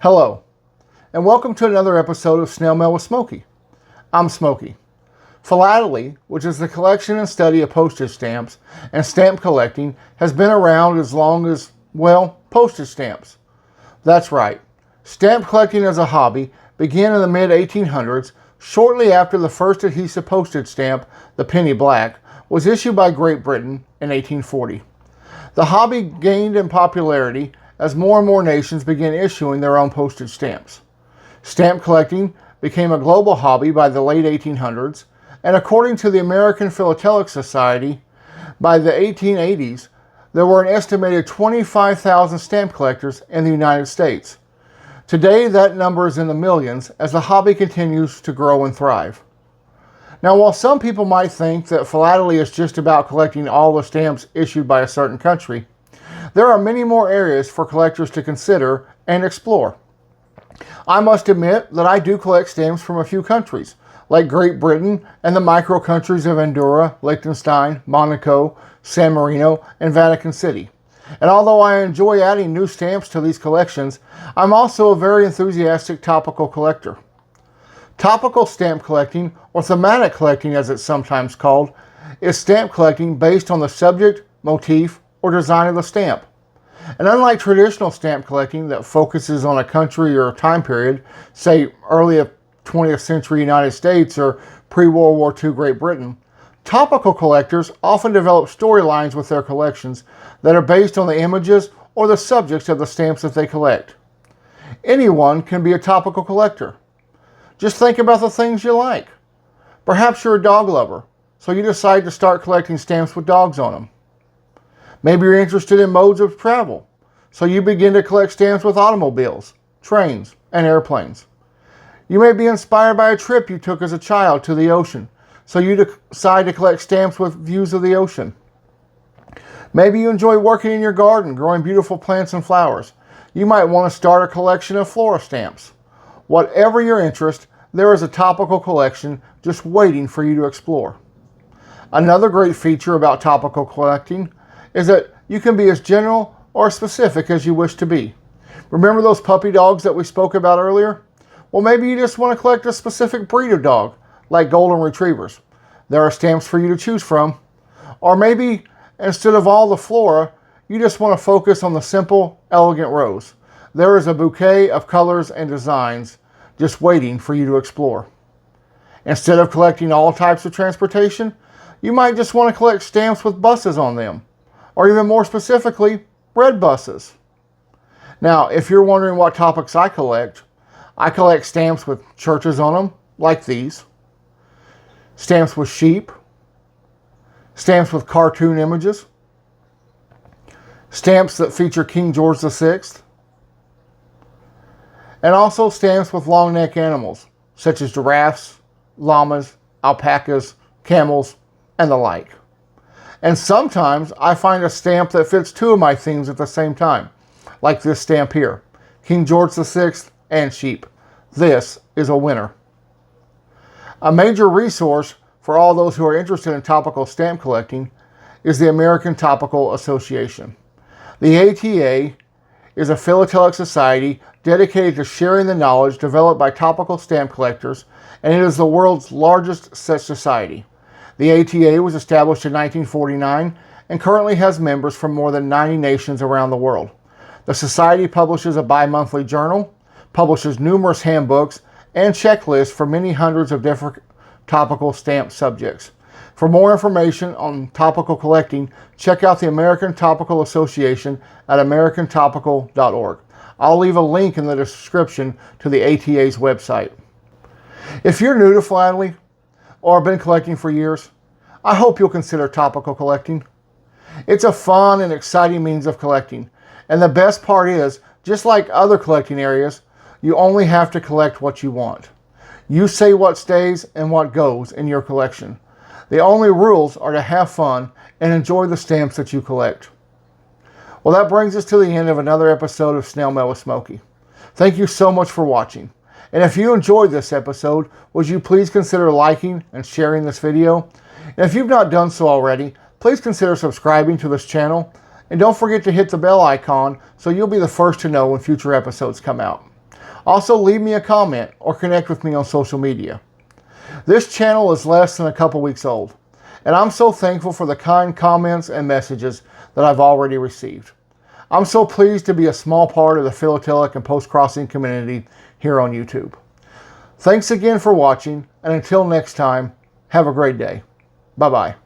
Hello, and welcome to another episode of Snail Mail with Smokey. I'm Smokey. Philately, which is the collection and study of postage stamps, and stamp collecting has been around as long as, well, postage stamps. That's right. Stamp collecting as a hobby began in the mid-1800s, shortly after the first adhesive postage stamp, the penny black, was issued by Great Britain in 1840. The hobby gained in popularity as more and more nations began issuing their own postage stamps. Stamp collecting became a global hobby by the late 1800s, and according to the American Philatelic Society, by the 1880s, there were an estimated 25,000 stamp collectors in the United States. Today, that number is in the millions as the hobby continues to grow and thrive. Now, while some people might think that philately is just about collecting all the stamps issued by a certain country, there are many more areas for collectors to consider and explore. I must admit that I do collect stamps from a few countries, like Great Britain and the micro-countries of Andorra, Liechtenstein, Monaco, San Marino, and Vatican City. And although I enjoy adding new stamps to these collections, I'm also a very enthusiastic topical collector. Topical stamp collecting, or thematic collecting as it's sometimes called, is stamp collecting based on the subject, motif, or design of the stamp. And unlike traditional stamp collecting that focuses on a country or a time period, say early 20th century United States or pre-World War II Great Britain, topical collectors often develop storylines with their collections that are based on the images or the subjects of the stamps that they collect. Anyone can be a topical collector. Just think about the things you like. Perhaps you're a dog lover, so you decide to start collecting stamps with dogs on them. Maybe you're interested in modes of travel, so you begin to collect stamps with automobiles, trains, and airplanes. You may be inspired by a trip you took as a child to the ocean, so you decide to collect stamps with views of the ocean. Maybe you enjoy working in your garden, growing beautiful plants and flowers. You might want to start a collection of flora stamps. Whatever your interest, there is a topical collection just waiting for you to explore. Another great feature about topical collecting is that you can be as general or specific as you wish to be. Remember those puppy dogs that we spoke about earlier? Well, maybe you just want to collect a specific breed of dog, like golden retrievers. There are stamps for you to choose from. Or maybe, instead of all the flora, you just want to focus on the simple, elegant rose. There is a bouquet of colors and designs just waiting for you to explore. Instead of collecting all types of transportation, you might just want to collect stamps with buses on them. Or even more specifically, bread buses. Now, if you're wondering what topics I collect stamps with churches on them, like these. Stamps with sheep. Stamps with cartoon images. Stamps that feature King George VI. And also stamps with long neck animals, such as giraffes, llamas, alpacas, camels, and the like. And sometimes I find a stamp that fits two of my themes at the same time, like this stamp here, King George VI and sheep. This is a winner. A major resource for all those who are interested in topical stamp collecting is the American Topical Association. The ATA is a philatelic society dedicated to sharing the knowledge developed by topical stamp collectors, and it is the world's largest such society. The ATA was established in 1949 and currently has members from more than 90 nations around the world. The society publishes a bi-monthly journal, publishes numerous handbooks, and checklists for many hundreds of different topical stamp subjects. For more information on topical collecting, check out the American Topical Association at americantopical.org. I'll leave a link in the description to the ATA's website. If you're new to philately, or been collecting for years, I hope you'll consider topical collecting. It's a fun and exciting means of collecting, and the best part is, just like other collecting areas, you only have to collect what you want. You say what stays and what goes in your collection. The only rules are to have fun and enjoy the stamps that you collect. Well, that brings us to the end of another episode of Snail Mail with Smokey. Thank you so much for watching. And if you enjoyed this episode, would you please consider liking and sharing this video? And if you've not done so already, please consider subscribing to this channel. And don't forget to hit the bell icon so you'll be the first to know when future episodes come out. Also, leave me a comment or connect with me on social media. This channel is less than a couple weeks old, and I'm so thankful for the kind comments and messages that I've already received. I'm so pleased to be a small part of the philatelic and post-crossing community here on YouTube. Thanks again for watching, and until next time, have a great day. Bye-bye.